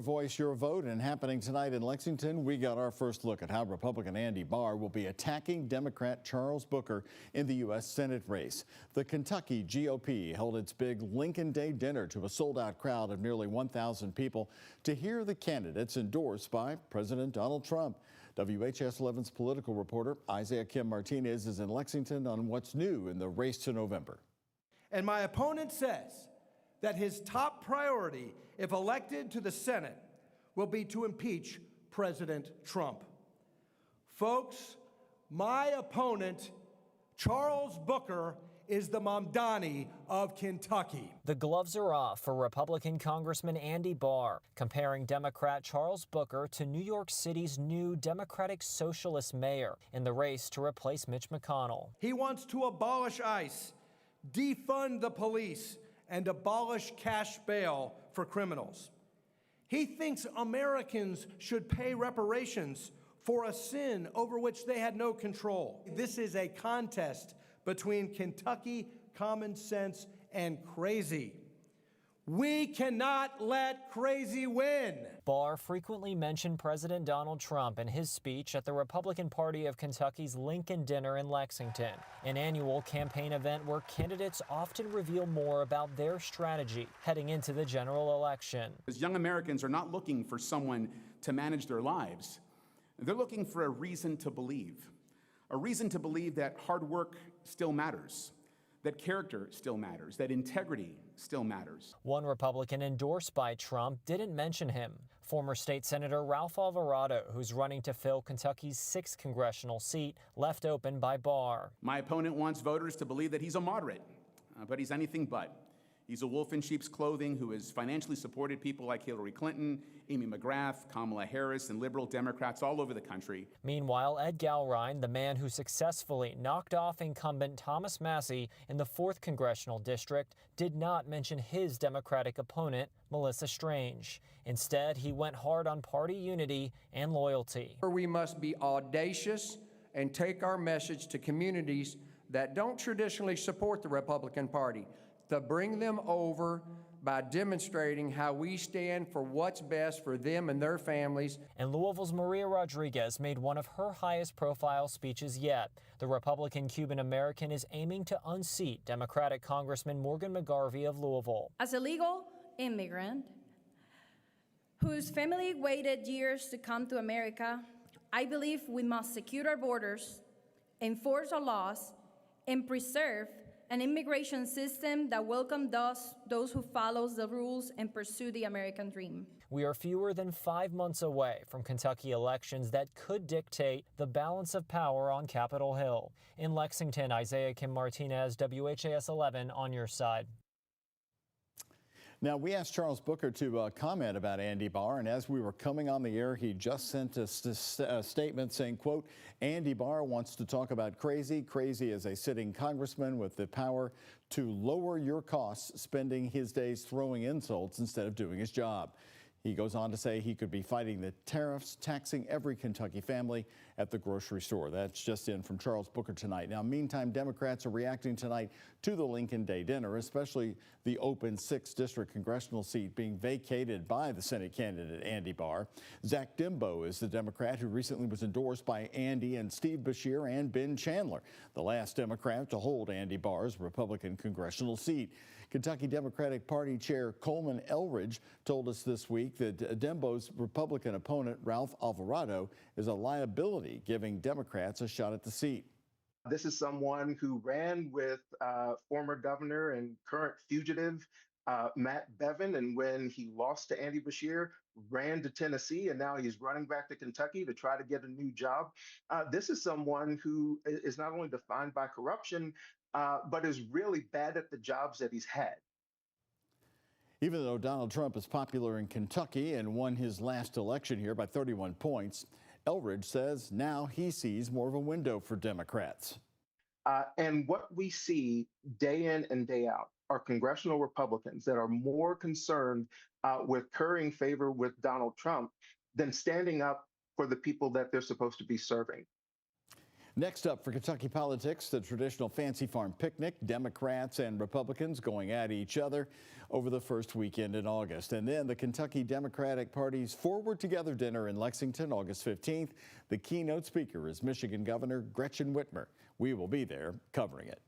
voice, your vote, and happening tonight in Lexington, we got our first look at how Republican Andy Barr will be attacking Democrat Charles Booker in the U.S. Senate race. The Kentucky GOP held its big Lincoln Day dinner to a sold-out crowd of nearly 1,000 people to hear the candidates endorsed by President Donald Trump. WHS 11's political reporter Isaiah Kim Martinez is in Lexington on what's new in the race to November. And my opponent says that his top priority, if elected to the Senate, will be to impeach President Trump. Folks, my opponent, Charles Booker, is the Mamdani of Kentucky. The gloves are off for Republican Congressman Andy Barr, comparing Democrat Charles Booker to New York City's new Democratic Socialist mayor in the race to replace Mitch McConnell. He wants to abolish ICE, defund the police, and abolish cash bail for criminals. He thinks Americans should pay reparations for a sin over which they had no control. This is a contest between Kentucky common sense and crazy. We cannot let crazy win. Barr frequently mentioned President Donald Trump in his speech at the Republican Party of Kentucky's Lincoln Dinner in Lexington, an annual campaign event where candidates often reveal more about their strategy heading into the general election. Because young Americans are not looking for someone to manage their lives. They're looking for a reason to believe that hard work still matters, that character still matters, that integrity still matters. One Republican endorsed by Trump didn't mention him. Former State Senator Ralph Alvarado, who's running to fill Kentucky's 6th congressional seat, left open by Barr. My opponent wants voters to believe that he's a moderate, but he's anything but. He's a wolf in sheep's clothing who has financially supported people like Hillary Clinton, Amy McGrath, Kamala Harris, and liberal Democrats all over the country. Meanwhile, Ed Galrein, the man who successfully knocked off incumbent Thomas Massie in the 4th congressional district, did not mention his Democratic opponent, Melissa Strange. Instead, he went hard on party unity and loyalty. We must be audacious and take our message to communities that don't traditionally support the Republican Party, to bring them over by demonstrating how we stand for what's best for them and their families. And Louisville's Maria Rodriguez made one of her highest profile speeches yet. The Republican Cuban-American is aiming to unseat Democratic Congressman Morgan McGarvey of Louisville. As a legal immigrant whose family waited years to come to America, I believe we must secure our borders, enforce our laws, and preserve an immigration system that welcomes those who follow the rules and pursue the American dream. We are fewer than 5 months away from Kentucky elections that could dictate the balance of power on Capitol Hill. In Lexington, Isaiah Kim Martinez, WHAS 11 on your side. Now, we asked Charles Booker to comment about Andy Barr, and as we were coming on the air, he just sent us a statement saying, quote, Andy Barr wants to talk about crazy. Crazy as a sitting congressman with the power to lower your costs, spending his days throwing insults instead of doing his job. He goes on to say he could be fighting the tariffs, taxing every Kentucky family at the grocery store. That's just in from Charles Booker tonight. Now, meantime, Democrats are reacting tonight to the Lincoln Day dinner, especially the open 6th district congressional seat being vacated by the Senate candidate Andy Barr. Zach Dimbo is the Democrat who recently was endorsed by Andy and Steve Beshear and Ben Chandler, the last Democrat to hold Andy Barr's Republican congressional seat. Kentucky Democratic Party Chair Coleman Elridge told us this week that Dembo's Republican opponent, Ralph Alvarado, is a liability, giving Democrats a shot at the seat. This is someone who ran with former governor and current fugitive Matt Bevin, and when he lost to Andy Beshear, ran to Tennessee, and now he's running back to Kentucky to try to get a new job. This is someone who is not only defined by corruption, but is really bad at the jobs that he's had. Even though Donald Trump is popular in Kentucky and won his last election here by 31 points, Elridge says now he sees more of a window for Democrats. And what we see day in and day out are congressional Republicans that are more concerned with currying favor with Donald Trump than standing up for the people that they're supposed to be serving. Next up for Kentucky politics, the traditional Fancy Farm picnic, Democrats and Republicans going at each other over the first weekend in August. And then the Kentucky Democratic Party's Forward Together dinner in Lexington, August 15th. The keynote speaker is Michigan Governor Gretchen Whitmer. We will be there covering it.